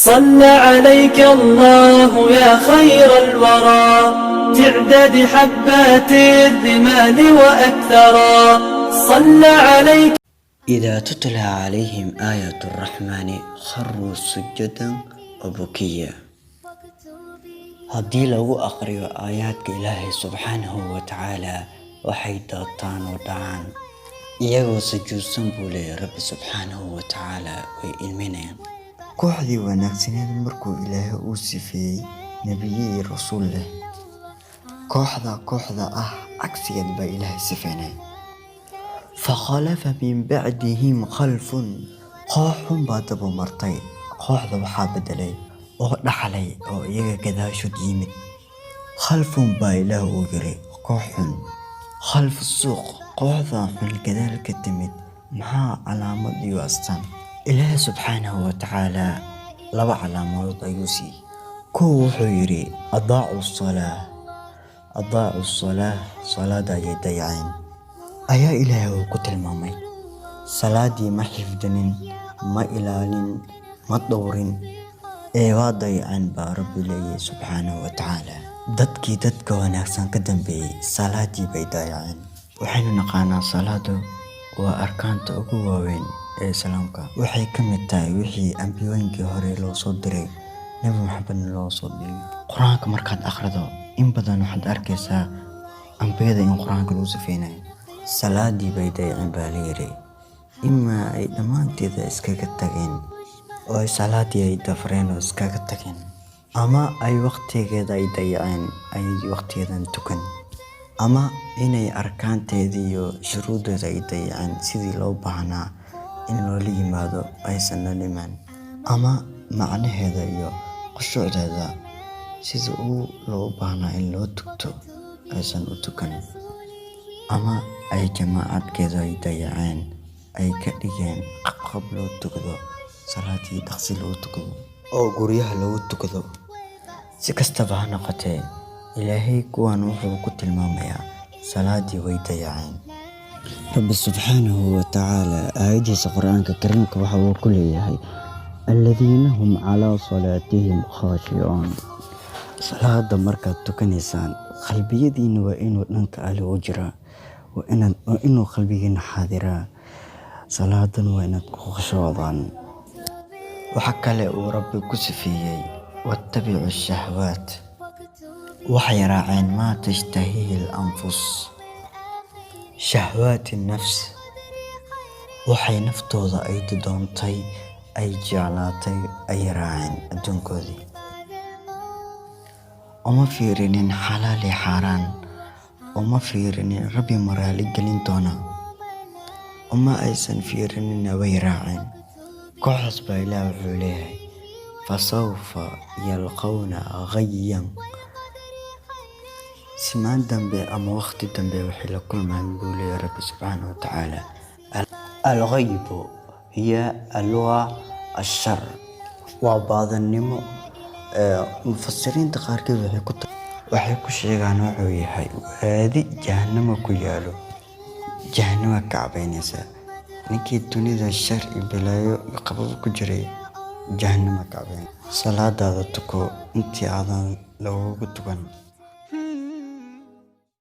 صلى عليك الله يا خير الورى تعداد حبات الرمال وأكثرا صلى عليك. إذا تتلى عليهم آية الرحمن خروا سجدا وبكيا. haddii lagu aqriyo aayaadka Ilaahay subxaanahu wa tacaala waxay daataan oo dhacaan iyagoo sujuudsan buu leeyahay Rabbi subxaanahu wa tacaala way ilminayaan. kooxdii wanaagsaneed markuu Ilaahay uu sifeeyey nebiyadii rasuul leh kooxda ah cagsigeed baa Ilaahay sifeynay. فخلف من بعدهم خلف kooxun baa daba martay kooxda waxaa bedelay oo dhaxlay oo iyaga gadaashood yimid. khalfun baa Ilaah uu yiri kooxun khalf suuq kooxda xun gadaal ka timid maxaa calaamad iyo astaan Ilaahay subxaanahu wa tacaala laba calaamadood ayuu siiyey. kow wuxuu yiri adaacu salaada ayay dayaceen ayaa Ilaahay uu ku tilmaamay. salaadii ma xifdinin ma ilaalin ma dhowrin waa dayaceen baa Rabbi leeyahay subxaanahu wa tacaala. dadkii dadka wanaagsan ka dambeeyey salaadii bay dayaceen. waxaynu naqaanaa salaadu waa arkaanta ugu waaweyn ee islaamka. waxay ka mid tahay wixii ambiyooyinkii hore loo soo diray nabi maxamedna loo soo diray. quraanka markaad akhrido in badan waxaad arkaysaa ambiyada in quraanka lagu sifeynayo. salaadii bay dayaceen baa layiri imaa ay dhammaanteeda iskaga tageen oo ay salaadii ay dafreen oo iskaga tageen ama ay waqtigeeda ay dayaceen ay waqtigeedan tukan ama inay arkaanteedii iyo shuruudeeda ay dayaceen sidii loo baahnaa in loola yimaado aysan la dhiman ama macnaheeda iyo khushuucdeeda sida loo baahnaa in loo tugto aysan u tukan ama ay jamaacadkeeda ay dayaceen ay ka dhigeen qab loo tukado salaadii dhaqsi loo tukado oo guryaha lagu tukado. si kastaba ha noqotee Ilaahay kuwan wuxuu ku tilmaamayaa salaadii way dayaceen. Rabbi subxaanahu wa tacaala aayadiisa quraanka kariimka waxa uu ku leeyahay alladhiina hum calaa salaatihim khaashi'uun. salaada markaad tukanaysaan qalbiyadiina waa inuu dhanka Alle u jiraa waa inuu qalbigiina xaadiraa. salaadan waa inaad ku khushuucdaan. waxa kale uu Rabbi ku sifeeyey wattabicu shahwaat waxay raaceen maa tashtahihi al-anfus shahwaati nafs waxay naftooda ay doontay ay jeclaatay ay raaceen adduunkoodii. uma fiirinin xalaal iyo xaaraan uma fiirinin Rabbi maraali gelin doona uma aysan fiirinin way raaceen. kooxdaas baa Ilaah wuxuu leeyahay fasawfa yalqawna ghayyan simaan dambe ama waqti dambe waxay la kulmaan buu leeyahay Rabbi subxaanahu wa tacaala. al-ghaybu hiya alwa ashar waa baadannimo. mufasiriinta qaarkood waxay ku sheegaan wuxuu yahay waadi jahannama ku yaalo jahannama ka cabaynaysa ninkii dunida shar iyo balaayo qabab ku jiray jahannama ka cabayn. salaadaada tuko intii aadan lagugu tukan.